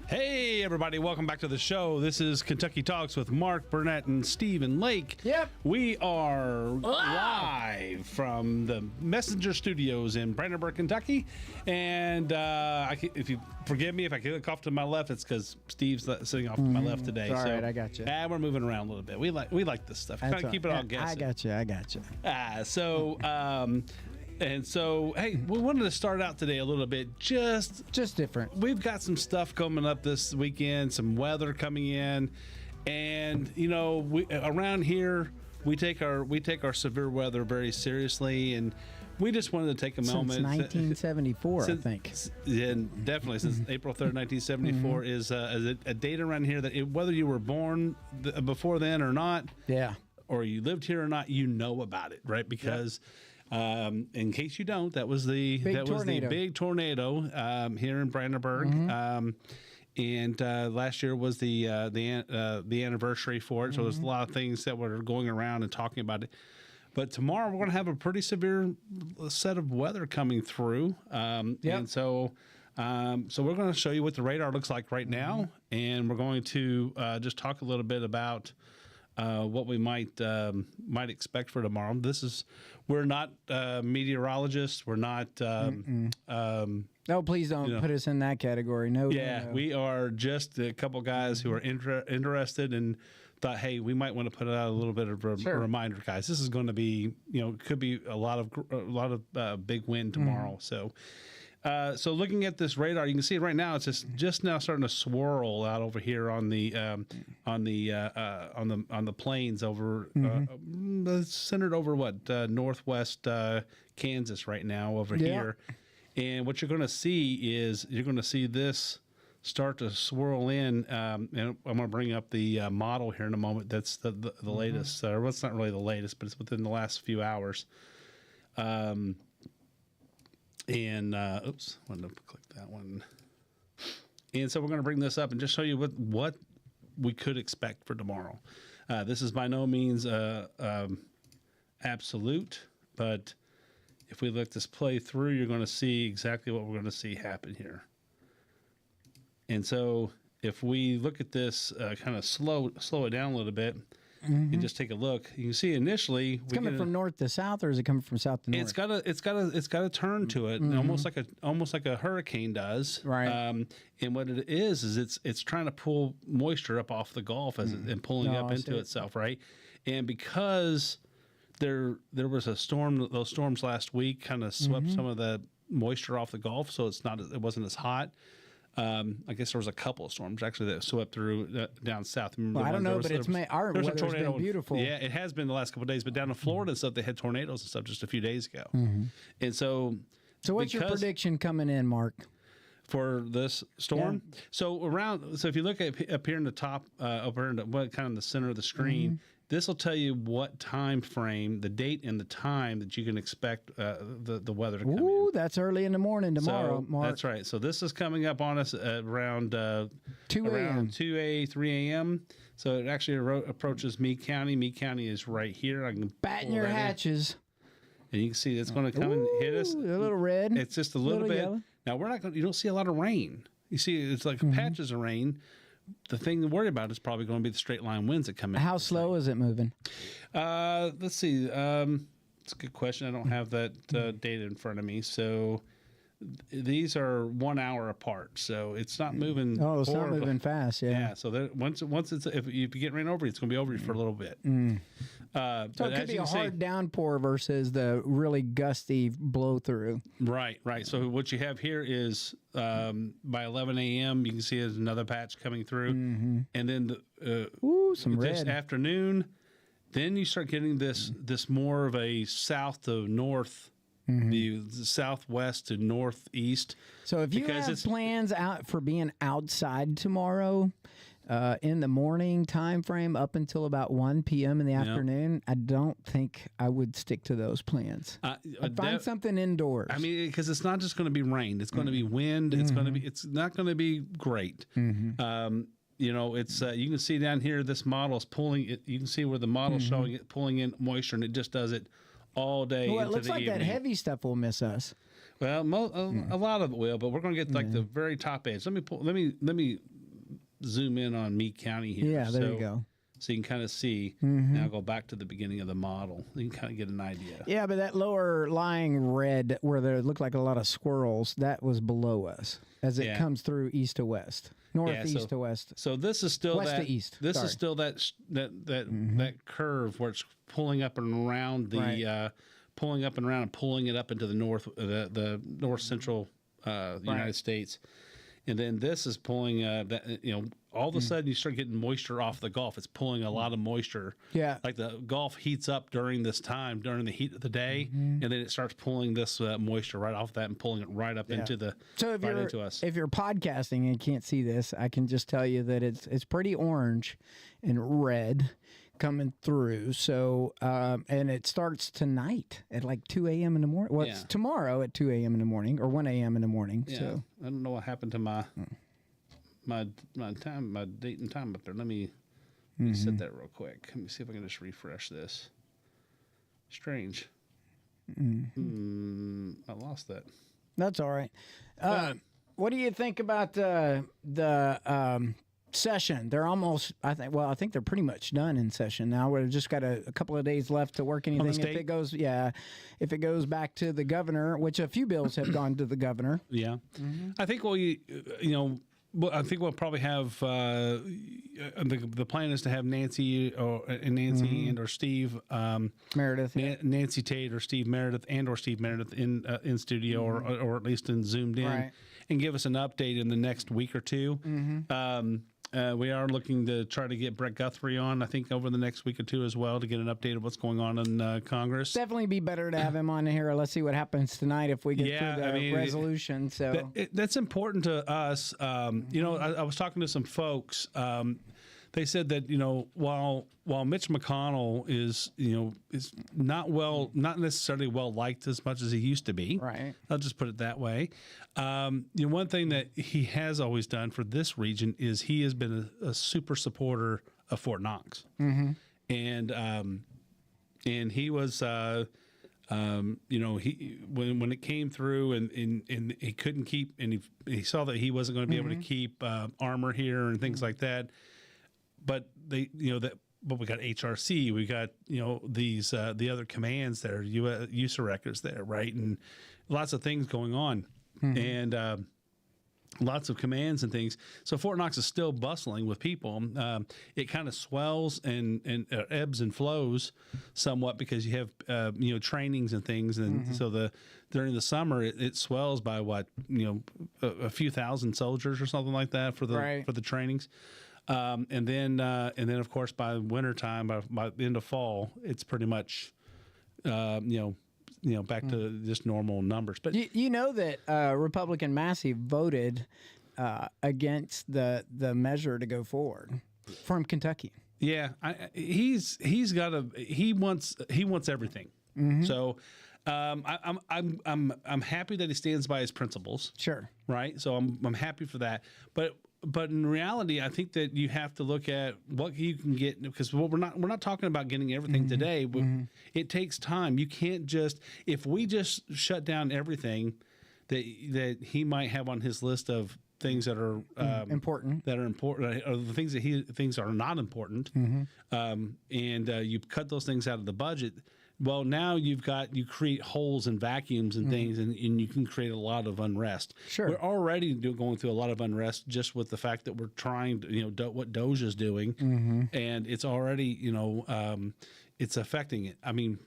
Hey, everybody, welcome back to the show. This is Kentucky Talks with Mark Burnett and Stephen Lake. Yep. We are live from the Messenger Studios in Brandenburg, Kentucky. And if you forgive me if I look off to my left, it's because Steve's sitting off to my left today. All right, I got you. We're moving around a little bit. We like this stuff. Kind of keep it all guessing. I got you. And so, hey, we wanted to start out today a little bit just different. We've got some stuff coming up this weekend, some weather coming in, and we around here we take our severe weather very seriously, and we just wanted to take a moment. Since 1974, I think. Yeah, definitely since April 3rd, 1974 is a date around here that whether you were born before then or not, or you lived here or not, you know about it, right? Because in case you don't, that was the big tornado here in Brandenburg, and last year was the anniversary for it. So there's a lot of things that were going around and talking about it. But tomorrow we're going to have a pretty severe set of weather coming through, and so we're going to show you what the radar looks like right now, and we're going to just talk a little bit about what we might expect for tomorrow. We're not meteorologists. We're not. No, please don't put us in that category. No. We are just a couple guys who are interested and thought, hey, we might want to put out a little bit of a reminder, guys. This is going to be, could be a lot of big wind tomorrow. So looking at this radar, you can see it right now. It's just now starting to swirl out over here on the plains over centered over northwest Kansas right now over here. And what you're going to see is this start to swirl in. And I'm going to bring up the model here in a moment. That's the latest. Well, it's not really the latest, but it's within the last few hours. And oops, I wanted to click that one. And so we're going to bring this up and just show you what we could expect for tomorrow. This is by no means absolute, but if we let this play through, you're going to see exactly what we're going to see happen here. And so if we look at this, kind of slow it down a little bit, and just take a look, you can see initially it's coming from north to south, or is it coming from south to north? It's got a turn to it, almost like a hurricane does. Right. And what it is it's trying to pull moisture up off the Gulf and pulling up into itself, right? And because there was a storm, those storms last week kind of swept some of the moisture off the Gulf, so it wasn't as hot. I guess there was a couple of storms actually that swept through down south. Well, I don't know, but our weather's been beautiful. Yeah, it has been the last couple of days. But down in Florida and stuff, they had tornadoes and stuff just a few days ago. And so what's your prediction coming in, Mark? For this storm? Yeah. So if you look at up here in the top, up here in the center of the screen, this will tell you what time frame, the date and the time that you can expect the weather to come in. Ooh, that's early in the morning tomorrow, Mark. That's right. So this is coming up on us at around 2 a.m. 3 a.m. So it actually approaches Meade County. Meade County is right here. I can batten your hatches. And you can see it's going to come and hit us. A little red. It's just a little bit. Yellow. Now you don't see a lot of rain. You see, it's like patches of rain. The thing to worry about is probably going to be the straight line winds that come in. How slow is it moving? Let's see. It's a good question. I don't have that data in front of me. So these are 1 hour apart, so it's not moving. Oh, it's not moving fast. Yeah. So once it's if you get rain over, it's going to be over you for a little bit. So it could be a hard downpour versus the really gusty blow through. Right. So what you have here is by 11 a.m. you can see there's another patch coming through, and then some this red afternoon, then you start getting this more of a south to north. The southwest to northeast. So if you have plans out for being outside tomorrow in the morning time frame up until about 1 p.m. in the afternoon, I don't think I would stick to those plans. I'd find something indoors. I mean, because it's not just going to be rain. It's going to be wind. It's not going to be great. It's you can see down here this model is pulling it. You can see where the model is showing it pulling in moisture, and it just does it all day. Well, it looks like evening. That heavy stuff will miss us. Well, a lot of it will, but we're going to get like the very top edge. Let me zoom in on Meade County here. Yeah, there you go. So you can kind of see. Now go back to the beginning of the model. You can kind of get an idea. Yeah, but that lower lying red where there looked like a lot of squirrels, that was below us as it comes through east to west, northeast to west. So this is still west that, to east. This is still that curve where it's pulling up and around the pulling up and around and pulling it up into the north central United States. And then this is pulling all of a sudden you start getting moisture off the Gulf. It's pulling a lot of moisture. Yeah. Like the Gulf heats up during this time, during the heat of the day, and then it starts pulling this moisture right off that and pulling it right up into the into us. If you're podcasting and you can't see this, I can just tell you that it's pretty orange and red coming through. So and it starts tonight at like 2 a.m. in the morning. Well, it's tomorrow at 2 a.m. in the morning or 1 a.m. in the morning. Yeah. So I don't know what happened to my time, my date and time up there. Let me set that real quick. Let me see if I can just refresh this. Strange. I lost that. That's all right. What do you think about the session? They're almost, I think they're pretty much done in session now. We've just got a couple of days left to work anything. If it goes back to the governor, which a few bills have gone to the governor. Yeah. I think I think we'll probably have the plan is to have Nancy and or Steve Meredith, Nancy Tate or Steve Meredith in studio or at least in zoomed in and give us an update in the next week or two. We are looking to try to get Brett Guthrie on, I think, over the next week or two as well to get an update of what's going on in Congress. Definitely be better to have him on here. Let's see what happens tonight if we get through the resolution. So that's important to us. I was talking to some folks. They said that while Mitch McConnell is not necessarily well liked as much as he used to be. Right. I'll just put it that way. One thing that he has always done for this region is he has been a super supporter of Fort Knox, and he was. He when it came through and he couldn't keep, and he saw that he wasn't going to be able to keep armor here and things like that. But but we got HRC, we got these the other commands there, USAREC is there, right, and lots of things going on, and lots of commands and things. So Fort Knox is still bustling with people. It kind of swells and ebbs and flows somewhat because you have trainings and things, and so during the summer it swells by a few thousand soldiers or something like that for the trainings. And then of course by wintertime, by the end of fall, it's pretty much back to just normal numbers. But that Republican Massey voted against the measure to go forward from Kentucky. Yeah, he wants everything. So I'm happy that he stands by his principles. Sure. Right. So I'm happy for that. But in reality, I think that you have to look at what you can get, because we're not talking about getting everything today. But it takes time. You can't if we just shut down everything that he might have on his list of things that are important, or the things that he thinks are not important, and you cut those things out of the budget. Well, now you create holes and vacuums and things, and you can create a lot of unrest. Sure. We're already going through a lot of unrest just with the fact that we're trying to, what DOJ is doing, and it's already, it's affecting it. I mean,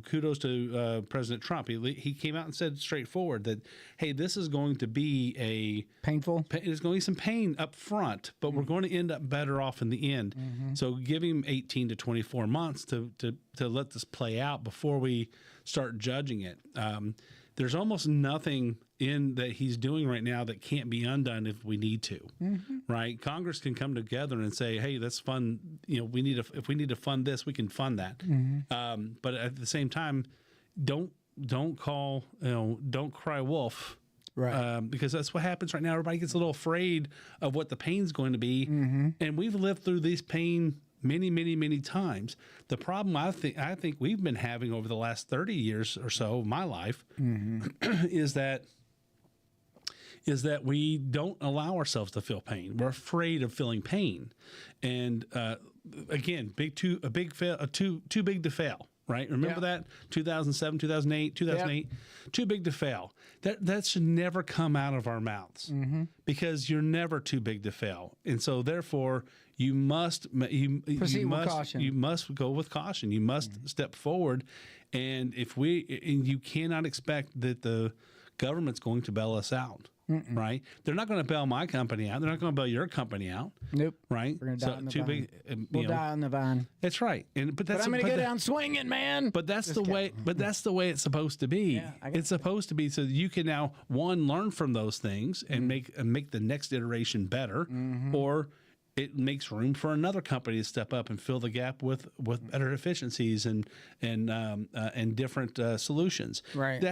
kudos to President Trump. He came out and said straightforward that, hey, this is going to be painful. There's going to be some pain up front, but we're going to end up better off in the end. So give him 18 to 24 months to let this play out before we start judging it. There's almost nothing in that he's doing right now that can't be undone if we need to, right? Congress can come together and say, hey, that's fun. If we need to fund this, we can fund that. But at the same time, don't cry wolf. Right. Because that's what happens right now. Everybody gets a little afraid of what the pain's going to be. And we've lived through this pain many, many, many times. The problem I think we've been having over the last 30 years or so of my life is that is that we don't allow ourselves to feel pain. We're afraid of feeling pain, and again, too big to fail. Right? Remember that 2007, 2008, 2008, too big to fail. That should never come out of our mouths because you're never too big to fail, and so therefore you must caution. You must go with caution. You must step forward, and you cannot expect that the government's going to bail us out. Right? They're not going to bail my company out. They're not going to bail your company out. Nope. Right? We're going to die on the vine. We'll die on the vine. That's right. But I'm going to go down swinging, man. But that's the way. But that's the way it's supposed to be. Yeah, it's supposed to be so that you can now learn from those things and make the next iteration better, or it makes room for another company to step up and fill the gap with better efficiencies and different solutions. Right.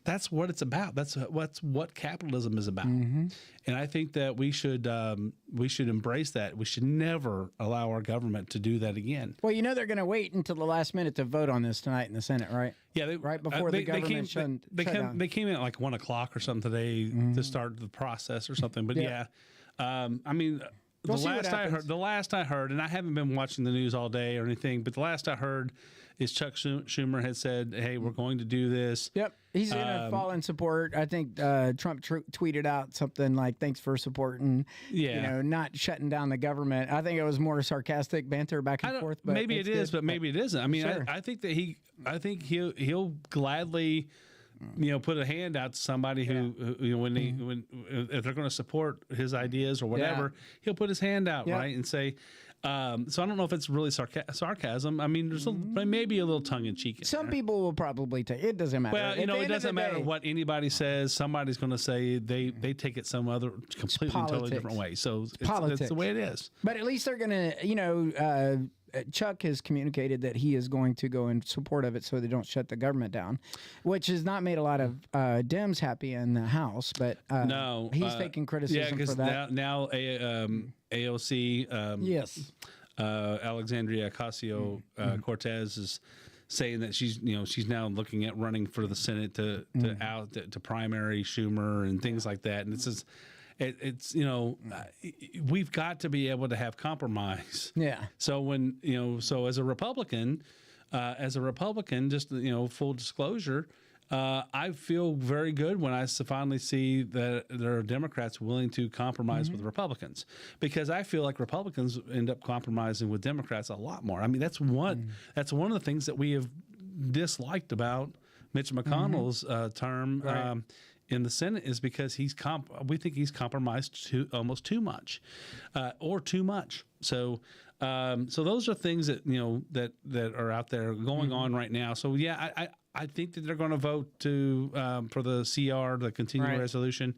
That's what it's about. That's what capitalism is about. And I think that we should embrace that. We should never allow our government to do that again. Well, they're going to wait until the last minute to vote on this tonight in the Senate, right? Yeah, right before the government they came in at like 1 o'clock or something today to start the process or something. But I mean. The last I heard, and I haven't been watching the news all day or anything, but the last I heard is Chuck Schumer had said, "Hey, we're going to do this." Yep, he's going to fall in support. I think Trump tweeted out something like, "Thanks for supporting." Not shutting down the government. I think it was more sarcastic banter back and forth. But maybe it is, but maybe it isn't. I mean, sure. I think that he'll gladly. Put a hand out to somebody who when if they're going to support his ideas or whatever, he'll put his hand out, right, and say. So I don't know if it's really sarcasm. I mean, there's maybe a little tongue in cheek. Some people will probably take it. Doesn't matter. Well, it doesn't matter what anybody says. Somebody's going to say they take it some other completely totally different way. So it's the way it is. But at least they're going to, Chuck has communicated that he is going to go in support of it so they don't shut the government down, which has not made a lot of Dems happy in the House. But no, he's taking criticism for that. Now AOC, yes, Alexandria Ocasio-Cortez is saying that she's now looking at running for the Senate to primary Schumer and things like that, and it's we've got to be able to have compromise. Yeah. So as a Republican, just full disclosure, I feel very good when I finally see that there are Democrats willing to compromise with Republicans, because I feel like Republicans end up compromising with Democrats a lot more. I mean, that's one of the things that we have disliked about Mitch McConnell's term. Right. In the Senate is because we think he's compromised almost too much, or too much. So those are things that that are out there going on right now. So I think that they're going to vote for the CR, the continuing resolution.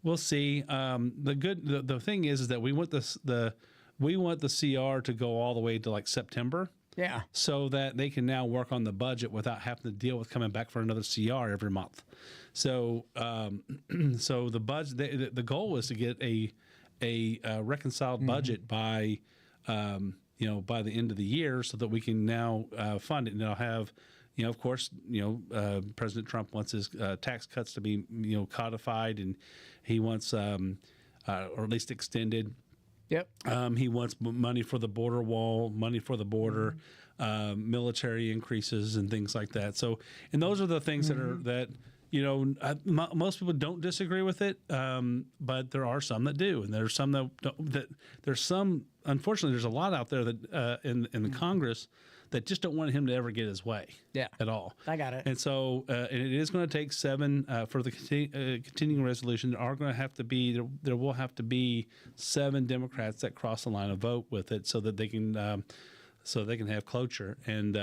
We'll see. The thing is that we want the CR to go all the way to like September. Yeah. So that they can now work on the budget without having to deal with coming back for another CR every month. So, so the budget, the goal is to get a reconciled budget by the end of the year, so that we can now fund it. And they'll have, of course, President Trump wants his tax cuts to be codified, and he wants or at least extended. Yep. He wants money for the border wall, money for the border, military increases, and things like that. So, and those are the things that most people don't disagree with it, but there are some that do, and there's some that don't. Unfortunately, there's a lot out there that in the Congress that just don't want him to ever get his way. Yeah. At all. I got it. And so, and it is going to take 7 for the continuing resolution. There will have to be 7 Democrats that cross the line of vote with it, so that they can have cloture and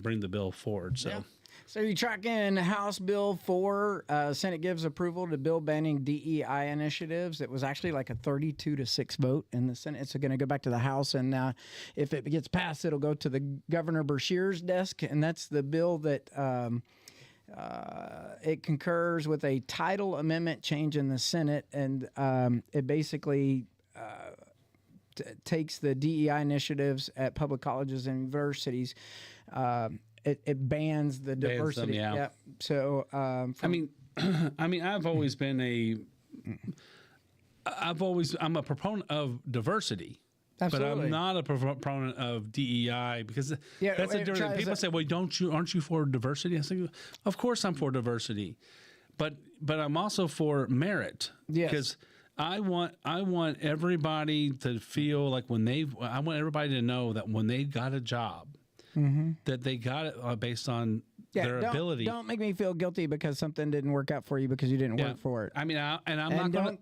bring the bill forward. So. Yeah. So you're tracking House Bill 4. Senate gives approval to bill banning DEI initiatives. It was actually like a 32-6 vote in the Senate. It's going to go back to the House, and if it gets passed, it'll go to the Governor Beshear's desk, and that's the bill that it concurs with a title amendment change in the Senate, and it basically takes the DEI initiatives at public colleges and universities. It bans the diversity. Them, yeah. Yep. So, I mean, I'm a proponent of diversity. Absolutely. But I'm not a proponent of DEI because that's a different. People say, "Well, aren't you for diversity?" I say, "Of course I'm for diversity, but I'm also for merit because I want everybody to feel like I want everybody to know that when they got a job, that they got it based on their ability. Don't make me feel guilty because something didn't work out for you because you didn't work for it. I mean, I'm not going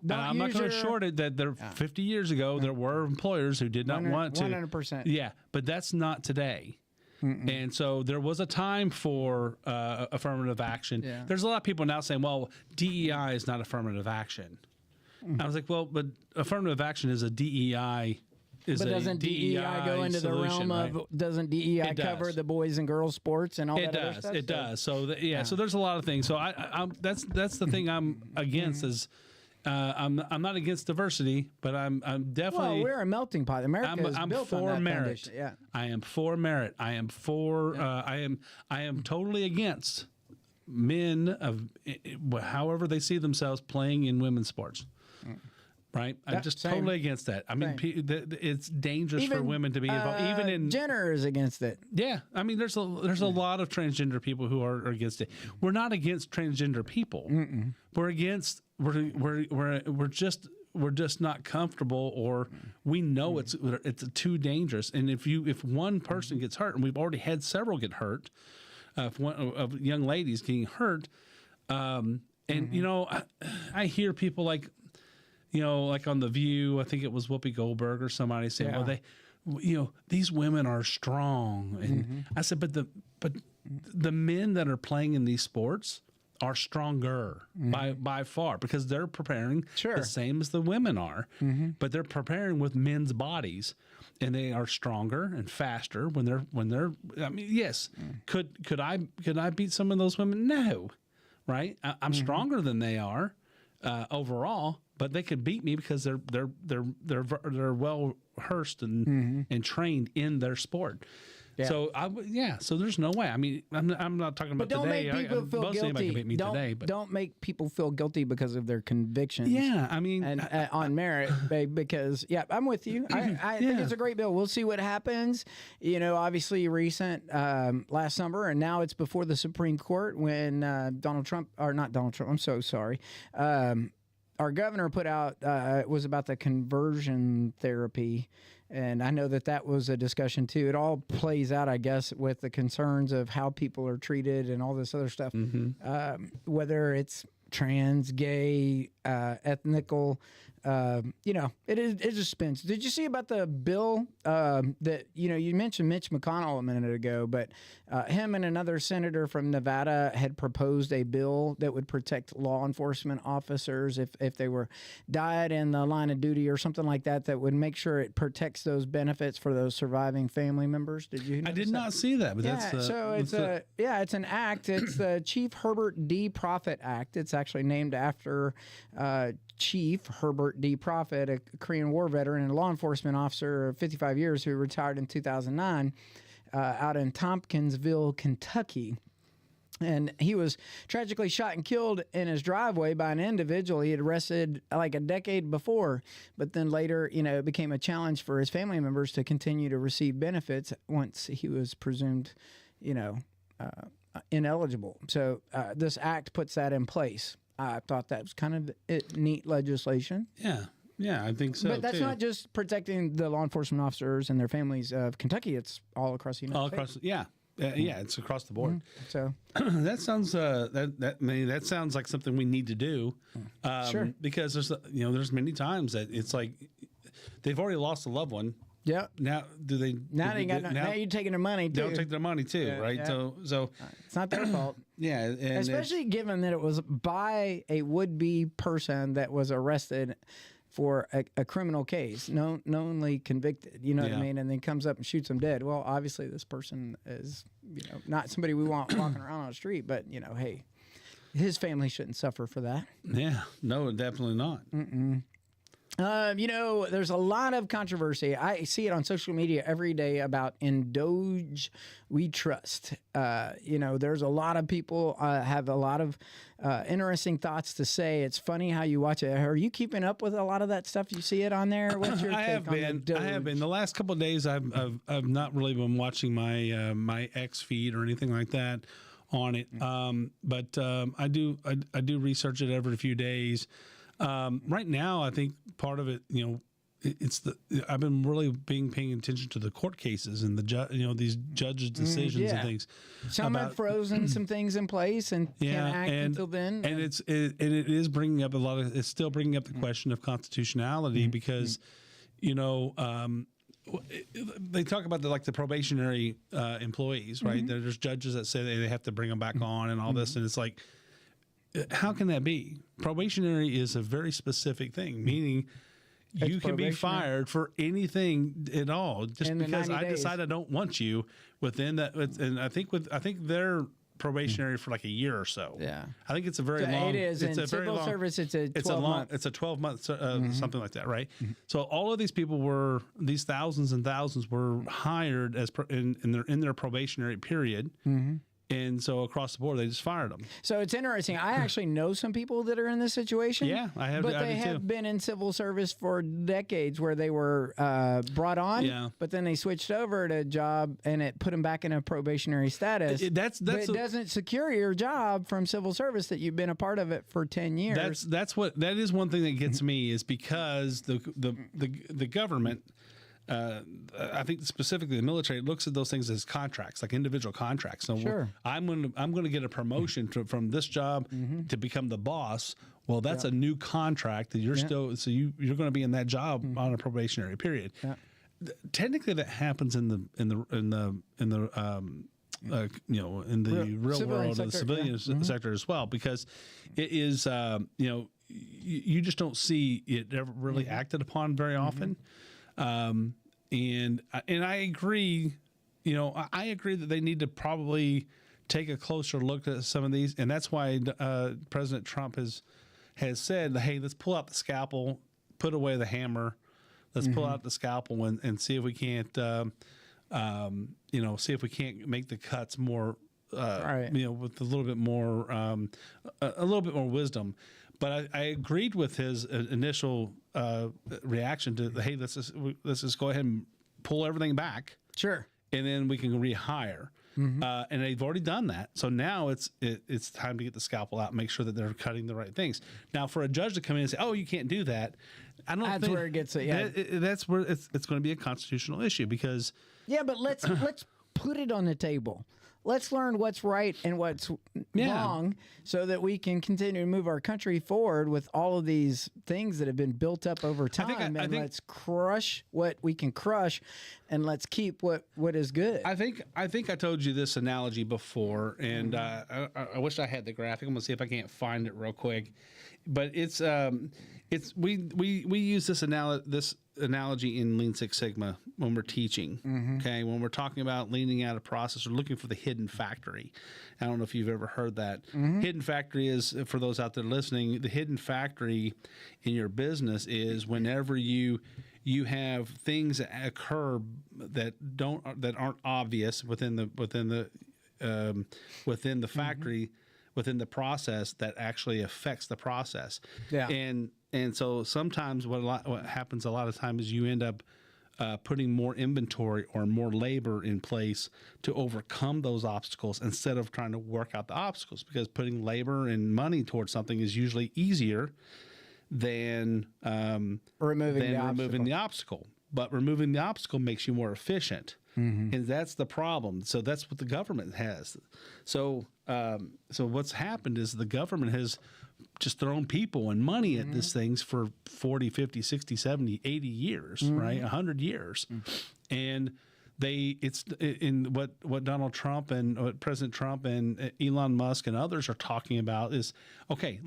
to short it that 50 years ago there were employers who did not want to. 100%. Yeah, but that's not today. And so there was a time for affirmative action. Yeah. There's a lot of people now saying, "Well, DEI is not affirmative action." I was like, "Well, but affirmative action is a DEI." But doesn't DEI go into the realm of? Doesn't DEI cover the boys and girls sports and all that other stuff? It does. So so there's a lot of things. So that's the thing I'm against is I'm not against diversity, but I'm definitely. Well, we're a melting pot. America is I'm built for on that merit. foundation. Yeah. I am for merit. I am for. I am totally against men of however they see themselves playing in women's sports. Right, I'm just totally against that. I mean, it's dangerous for women to be involved. Even in Jenner is against it. Yeah, I mean, there's a lot of transgender people who are against it. We're not against transgender people. We're against we're just not comfortable, or we know it's too dangerous. And if one person gets hurt, and we've already had several get hurt, of young ladies getting hurt, and I hear people like. Like on The View, I think it was Whoopi Goldberg or somebody saying, "Well, these women are strong." And I said, "But the men that are playing in these sports are stronger by far because they're preparing the same as the women are, but they're preparing with men's bodies, and they are stronger and faster when they're. I mean, yes, could I beat some of those women? No, right? I'm stronger than they are overall." But they could beat me because they're well rehearsed and trained in their sport. Yeah. So so there's no way. I mean, I'm not talking about don't today. Make people feel guilty. Don't make people feel guilty because of their convictions. Yeah, I mean, and on merit, because I'm with you. I think it's a great bill. We'll see what happens. Obviously recent last summer, and now it's before the Supreme Court when Donald Trump, or not Donald Trump. I'm so sorry. Our governor put out, it was about the conversion therapy, and I know that was a discussion too. It all plays out, I guess, with the concerns of how people are treated and all this other stuff, whether it's trans, gay, ethnical, it just spins. Did you see about the bill that, you mentioned Mitch McConnell a minute ago, but him and another senator from Nevada had proposed a bill that would protect law enforcement officers if they were died in the line of duty or something like that, that would make sure it protects those benefits for those surviving family members. Did you notice I did not see that, but it's an act. It's the Chief Herbert D. Prophet Act. It's actually named after Chief Herbert D. Prophet, a Korean War veteran and a law enforcement officer of 55 years who retired in 2009 out in Tompkinsville, Kentucky. And he was tragically shot and killed in his driveway by an individual he had arrested like a decade before. But then later, it became a challenge for his family members to continue to receive benefits once he was presumed, ineligible. So this act puts that in place. I thought that was kind of neat legislation. Yeah, I think so. But that's not just protecting the law enforcement officers and their families of Kentucky. It's all across the United States. It's across the board. So that sounds that sounds like something we need to do. Sure. Because there's many times that it's like they've already lost a loved one. Yeah. Now now you're taking their money too. They'll take their money too, right? Yeah. So it's not their fault. Yeah, and especially given that it was by a would-be person that was arrested for a criminal case, knowingly convicted. You know what I mean? And then comes up and shoots him dead. Well, obviously this person is not somebody we want walking around on the street, but hey, his family shouldn't suffer for that. Yeah, no, definitely not. There's a lot of controversy. I see it on social media every day about in Doge we trust. There's a lot of people have a lot of interesting thoughts to say. It's funny how you watch it. Are you keeping up with a lot of that stuff? You see it on there? What's your take on the Doge? I have been. The last couple of days, I've not really been watching my my X feed or anything like that on it. But I do research it every few days. Right now, I think part of it, I've been really paying attention to the court cases and these judges' decisions and things. Some have frozen some things in place and can't act until then. And it is bringing up it's still bringing up the question of constitutionality because, they talk about the probationary employees, right? There's judges that say they have to bring them back on and all this, and it's like, how can that be? Probationary is a very specific thing, meaning you can be fired for anything at all just because I decide I don't want you within that. And I think they're probationary for like a year or so. Yeah, I think it's a very long. It is. It's a very long service. It's a 12-month. It's a 12-month something like that, right? So all of these people these thousands and thousands were hired as in their probationary period. And so across the board, they just fired them. So it's interesting. I actually know some people that are in this situation. Yeah, I have. But they have been in civil service for decades, where they were brought on, but then they switched over to a job, and it put them back in a probationary status. But it doesn't secure your job from civil service that you've been a part of it for 10 years. That is one thing that gets me is because the government. I think specifically the military looks at those things as contracts, like individual contracts. So I'm going to get a promotion from this job to become the boss. Well, that's a new contract that you're still. So you're going to be in that job on a probationary period. Yeah. Technically, that happens in the real world, of the civilian sector as well, because it is you just don't see it ever really acted upon very often. And I agree, I agree that they need to probably take a closer look at some of these. And that's why President Trump has said, hey, let's pull out the scalpel, put away the hammer. Let's pull out the scalpel and see if we can't, see if we can't make the cuts more, with a little bit more wisdom. But I agreed with his initial reaction to, hey, let's just go ahead and pull everything back. Sure. And then we can rehire. And they've already done that. So now it's time to get the scalpel out and make sure that they're cutting the right things. Now, for a judge to come in and say, oh, you can't do that, I don't think. That's where it gets it. That's where it's going to be a constitutional issue because. Yeah, but let's put it on the table. Let's learn what's right and what's wrong so that we can continue to move our country forward with all of these things that have been built up over time. Let's crush what we can crush and let's keep what is good. I think I told you this analogy before, and I wish I had the graphic. I'm going to see if I can't find it real quick. But we use this analogy in Lean Six Sigma when we're teaching. Okay, when we're talking about leaning out a process or looking for the hidden factory. I don't know if you've ever heard that. Hidden factory is, for those out there listening, the hidden factory in your business is whenever you have things that occur that aren't obvious within the factory. Within the process that actually affects the process. Yeah. And so sometimes what happens a lot of times is you end up putting more inventory or more labor in place to overcome those obstacles instead of trying to work out the obstacles, because putting labor and money towards something is usually easier than removing the obstacle. But removing the obstacle makes you more efficient. And that's the problem. So that's what the government has. So what's happened is the government has just thrown people and money at these things for 40, 50, 60, 70, 80 years, right? 100 years. And it's in what Donald Trump and what President Trump and Elon Musk and others are talking about is, okay,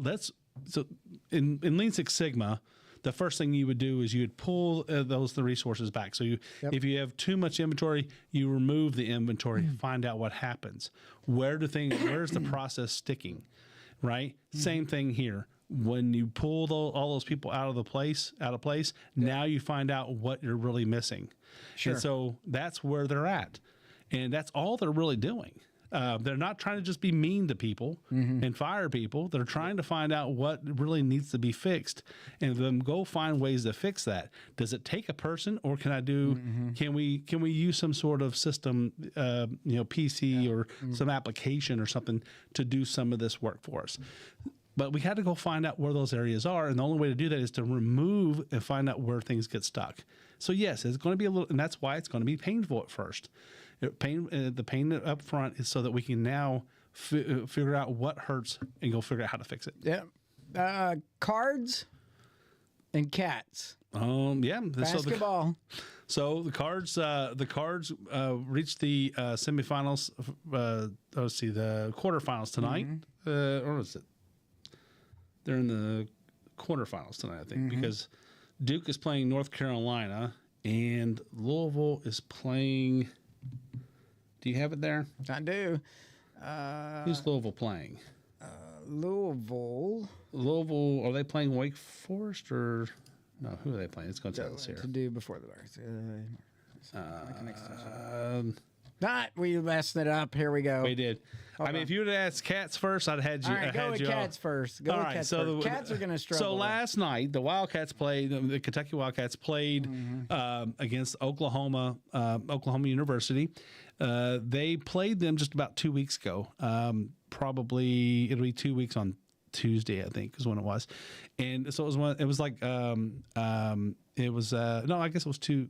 so in Lean Six Sigma, the first thing you would do is you would pull the resources back. So if you have too much inventory, you remove the inventory, find out what happens. Where's the process sticking, right? Same thing here. when you pull all those people out of place, now you find out what you're really missing. Sure. And so that's where they're at. And that's all they're really doing. They're not trying to just be mean to people and fire people. They're trying to find out what really needs to be fixed and then go find ways to fix that. Does it take a person, or can I do? Can we use some sort of system, PC or some application or something to do some of this work for us? But we had to go find out where those areas are, and the only way to do that is to remove and find out where things get stuck. So yes, it's going to be a little, and that's why it's going to be painful at first. The pain up front is so that we can now figure out what hurts and go figure out how to fix it. Yeah. Cards and cats. Yeah. Basketball. So the Cards reached the semifinals. Let's see, the quarterfinals tonight. Or is it? They're in the quarterfinals tonight, I think, because Duke is playing North Carolina and Louisville is playing. Do you have it there? I do. Who's Louisville playing? Louisville. Are they playing Wake Forest or no? Who are they playing? It's going to tell us here. To do before the virus. We messed it up. Here we go. We did. I mean, if you would have asked Cats first, I'd have had you. All right, go with Cats first. Go with Cats first. Cats are going to struggle. So last night, the Wildcats played. The Kentucky Wildcats played against Oklahoma University. They played them just about 2 weeks ago. Probably it'll be 2 weeks on Tuesday, I think, is when it was. And so it was like it was no, I guess it was two.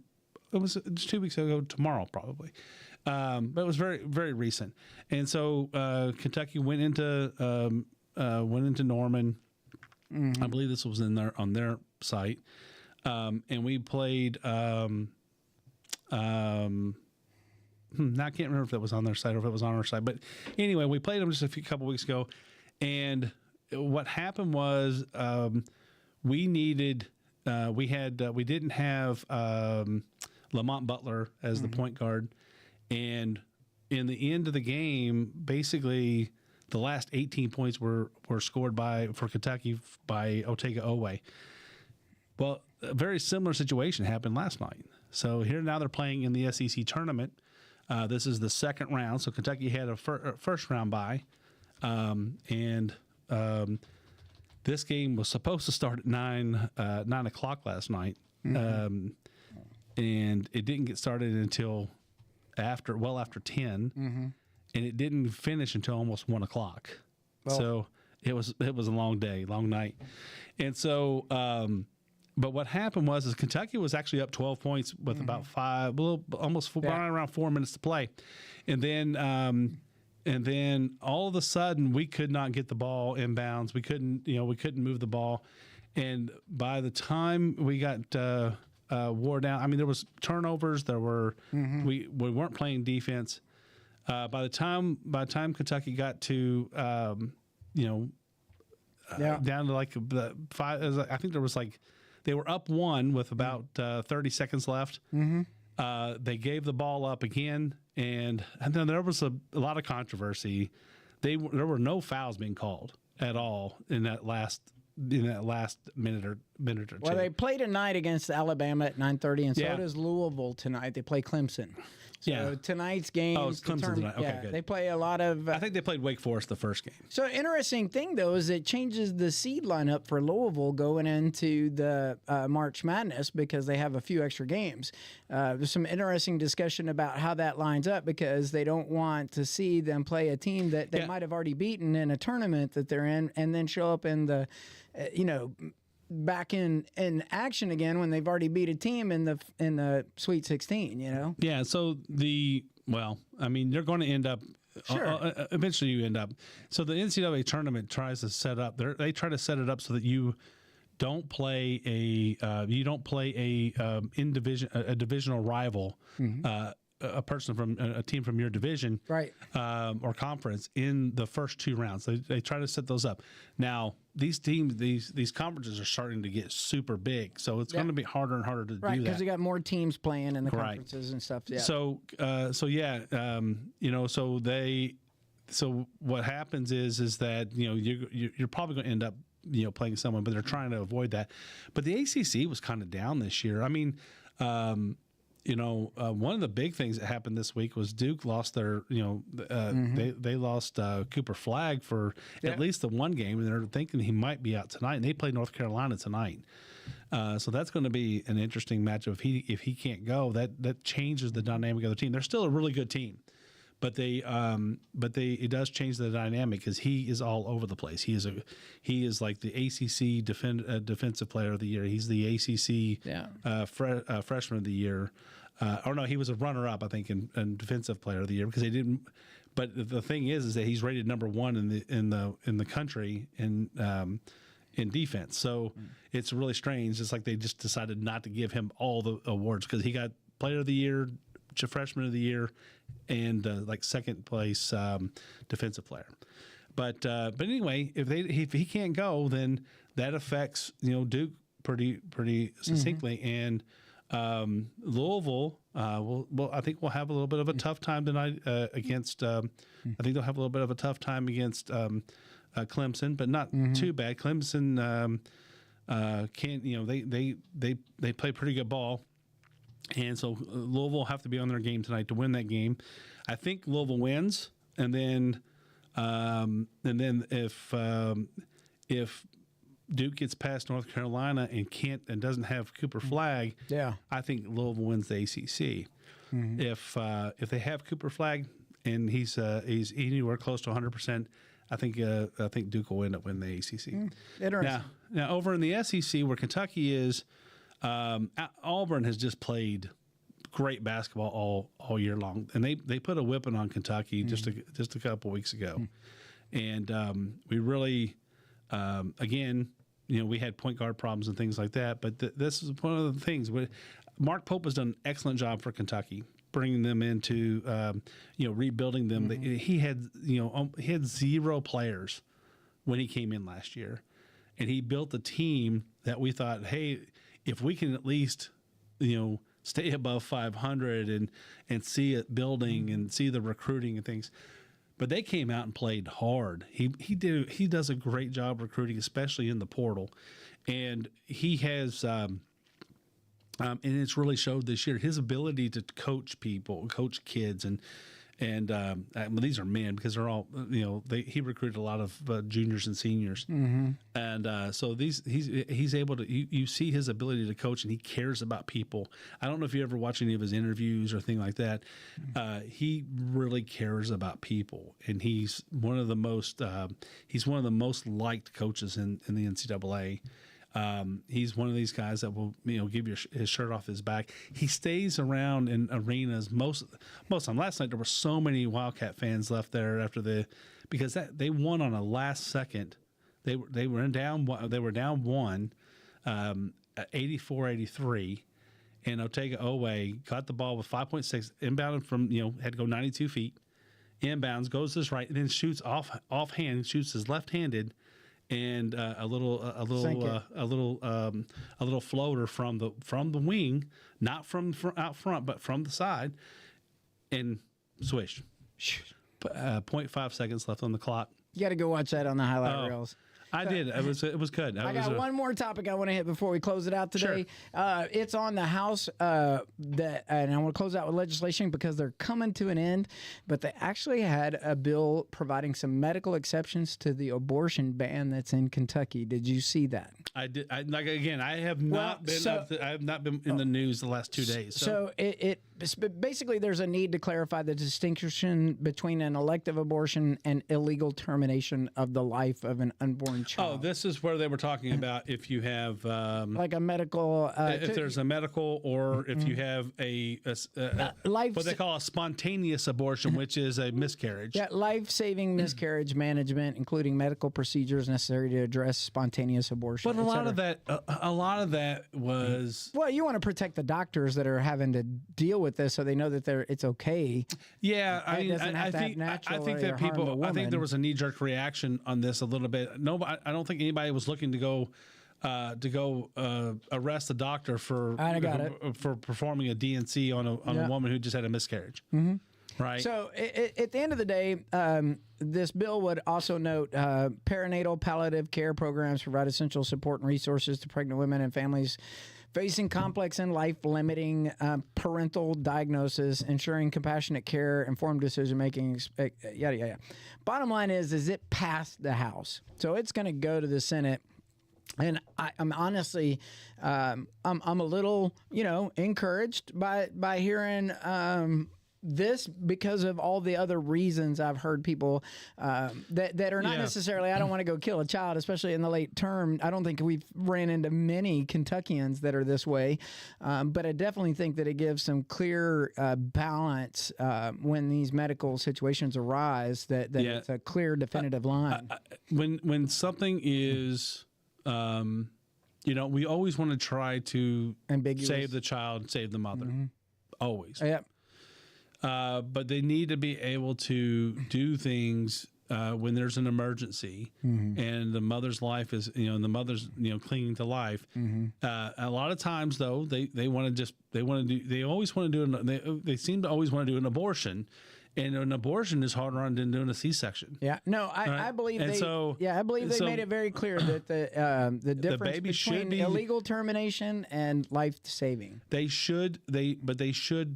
It was just 2 weeks ago tomorrow, probably. But it was very, very recent. And so Kentucky went into Norman. I believe this was on their site. And we played. I can't remember if that was on their site or if it was on our site. But anyway, we played them just a couple weeks ago. And what happened was we didn't have Lamont Butler as the point guard. And in the end of the game, basically the last 18 points were scored for Kentucky by Otega Owe. Well, a very similar situation happened last night. So here now they're playing in the SEC tournament. This is the second round. So Kentucky had a first round bye. This game was supposed to start at 9 o'clock last night. And it didn't get started until after 10, and it didn't finish until almost 1 o'clock. Well, so it was a long day, long night. And so, but what happened was Kentucky was actually up 12 points with about around 4 minutes to play. And then all of a sudden we could not get the ball inbounds. We couldn't move the ball. And by the time we got, wore down. I mean, there was turnovers. There were we weren't playing defense. By the time Kentucky got to down to like the 5, I think there was like they were up 1 with about 30 seconds left. They gave the ball up again, and then there was a lot of controversy. There were no fouls being called at all in that last minute or two. Well, they play tonight against Alabama at 9:30, and so does Louisville tonight. They play Clemson. So tonight's game. Oh, it's Clemson tonight. Okay, good. They play a lot of. I think they played Wake Forest the first game. So interesting thing though is it changes the seed lineup for Louisville going into the March Madness because they have a few extra games. There's some interesting discussion about how that lines up because they don't want to see them play a team that they might have already beaten in a tournament that they're in, and then show up in the, back in action again when they've already beat a team in the Sweet 16, Yeah, so they're going to end up eventually you end up. So the NCAA tournament tries to set up they try to set it up so that you don't play a divisional rival, a person from a team from your division, right, or conference in the first 2 rounds. They try to set those up. Now these teams, these conferences are starting to get super big, so it's going to be harder and harder to do that. Right, because you got more teams playing in the conferences and stuff. Yeah. So what happens is that you're probably going to end up playing someone, but they're trying to avoid that. But the ACC was kind of down this year. I mean, one of the big things that happened this week was Duke lost their, they lost Cooper Flagg for at least the one game, and they're thinking he might be out tonight. And they play North Carolina tonight, so that's going to be an interesting matchup. If he can't go, that changes the dynamic of the team. They're still a really good team, but it does change the dynamic because he is all over the place. He is like the ACC defensive player of the year. He's the ACC freshman of the year. Or no, he was a runner-up, I think, in defensive player of the year because they didn't. But the thing is that he's rated number one in the country in defense. So it's really strange. It's like they just decided not to give him all the awards because he got player of the year, freshman of the year, and like second place defensive player. But anyway, if he can't go, then that affects Duke pretty succinctly. And Louisville, I think we'll have a little bit of a tough time tonight against. I think they'll have a little bit of a tough time against Clemson, but not too bad. Clemson they play pretty good ball. And so Louisville will have to be on their game tonight to win that game. I think Louisville wins, and then if Duke gets past North Carolina and doesn't have Cooper Flagg, I think Louisville wins the ACC. If they have Cooper Flagg and he's anywhere close to 100%, I think Duke will end up winning the ACC. Now over in the SEC where Kentucky is. Auburn has just played great basketball all year long, and they put a whipping on Kentucky just a couple weeks ago, and we really again we had point guard problems and things like that, but this is one of the things. Mark Pope has done an excellent job for Kentucky, bringing them into rebuilding them. He had 0 players when he came in last year, and he built a team that we thought, hey, if we can at least, stay above 500 and see it building and see the recruiting and things, but they came out and played hard. He does a great job recruiting, especially in the portal, and he has, and it's really showed this year his ability to coach people, coach kids, and these are men because they're all he recruited a lot of juniors and seniors, and so he's able to you see his ability to coach, and he cares about people. I don't know if you ever watch any of his interviews or thing like that. He really cares about people, and he's one of the most liked coaches in the NCAA. He's one of these guys that will, give you his shirt off his back. He stays around in arenas most time. Last night there were so many Wildcat fans left there because they won on a last second. They were down one, 84-83, and Otega Owe got the ball with 5.6 inbounded from had to go 92 feet, inbounds goes to his right and then shoots offhand, shoots his left-handed. And a little floater from the wing, not from out front, but from the side, and swish. 0.5 seconds left on the clock. You got to go watch that on the highlight reels. I did. It was good. I got one more topic I want to hit before we close it out today. Sure. It's on the House and I want to close out with legislation because they're coming to an end. But they actually had a bill providing some medical exceptions to the abortion ban that's in Kentucky. Did you see that? I did. I have not been in the news the last 2 days. So it basically there's a need to clarify the distinction between an elective abortion and illegal termination of the life of an unborn child. Oh, this is where they were talking about if you have like a medical, if there's a medical, or if you have a life, what they call a spontaneous abortion, which is a miscarriage. Yeah, life-saving miscarriage management, including medical procedures necessary to address spontaneous abortion. But a lot of that was you want to protect the doctors that are having to deal with this, so they know that it's okay. Yeah, I think that people. I think there was a knee-jerk reaction on this a little bit. I don't think anybody was looking to go arrest the doctor for performing a DNC on a woman who just had a miscarriage. Mm-hmm. Right. So at the end of the day, this bill would also note perinatal palliative care programs provide essential support and resources to pregnant women and families facing complex and life-limiting parental diagnosis, ensuring compassionate care, informed decision-making, yada, yada. Bottom line is it passed the House. So it's going to go to the Senate. And I'm honestly, I'm a little, encouraged by hearing this because of all the other reasons I've heard people that are not necessarily, I don't want to go kill a child, especially in the late term. I don't think we've ran into many Kentuckians that are this way, but I definitely think that it gives some clear balance when these medical situations arise, that it's a clear, definitive line. When something is... we always want to try to save the child, save the mother. Always. Yep. But they need to be able to do things when there's an emergency and the mother's life is, the mother's, clinging to life. A lot of times, though, they always want to do, they seem to always want to do an abortion. And an abortion is harder on than doing a C-section. Yeah, no, I believe they made it very clear that the difference between illegal termination and life saving. They should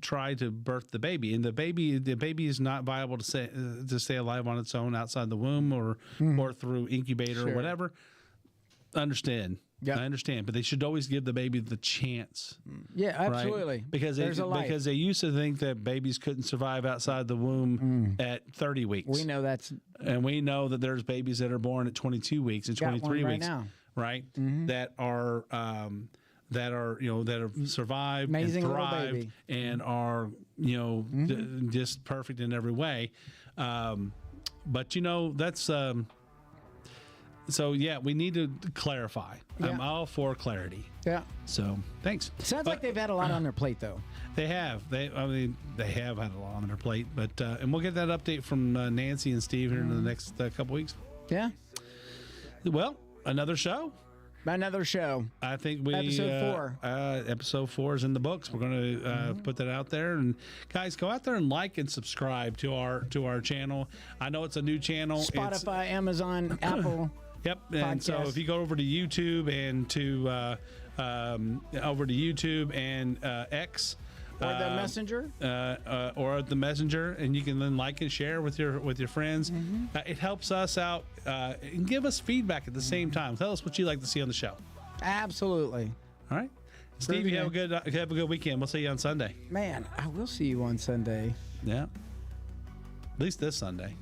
try to birth the baby, and the baby is not viable to stay alive on its own outside the womb or through incubator or whatever. Understand. Yep. I understand, but they should always give the baby the chance. Yeah, absolutely. Right? Because they used to think that babies couldn't survive outside the womb at 30 weeks. We know and we know that there's babies that are born at 22 weeks and 23 weeks, now. Right? That are that have survived amazing and thrived and are just perfect in every way. But that's. So, we need to clarify. Yeah. I'm all for clarity. Yeah. So, thanks. Sounds like they've had a lot on their plate, though. They have. They have had a lot on their plate. But and we'll get that update from Nancy and Steve here in the next couple weeks. Yeah. Well, another show. I think episode 4. Episode 4 is in the books. We're going to put that out there, and guys, go out there and like and subscribe to our channel. I know it's a new channel. Spotify, Amazon, Apple. Yep, and so if you go over to YouTube and X. Or the Messenger. Or the Messenger, and you can then like and share with your friends. It helps us out and give us feedback at the same time. Tell us what you'd like to see on the show. Absolutely. All right, Steve, you have a good weekend. We'll see you on Sunday. Man, I will see you on Sunday. Yeah, at least this Sunday.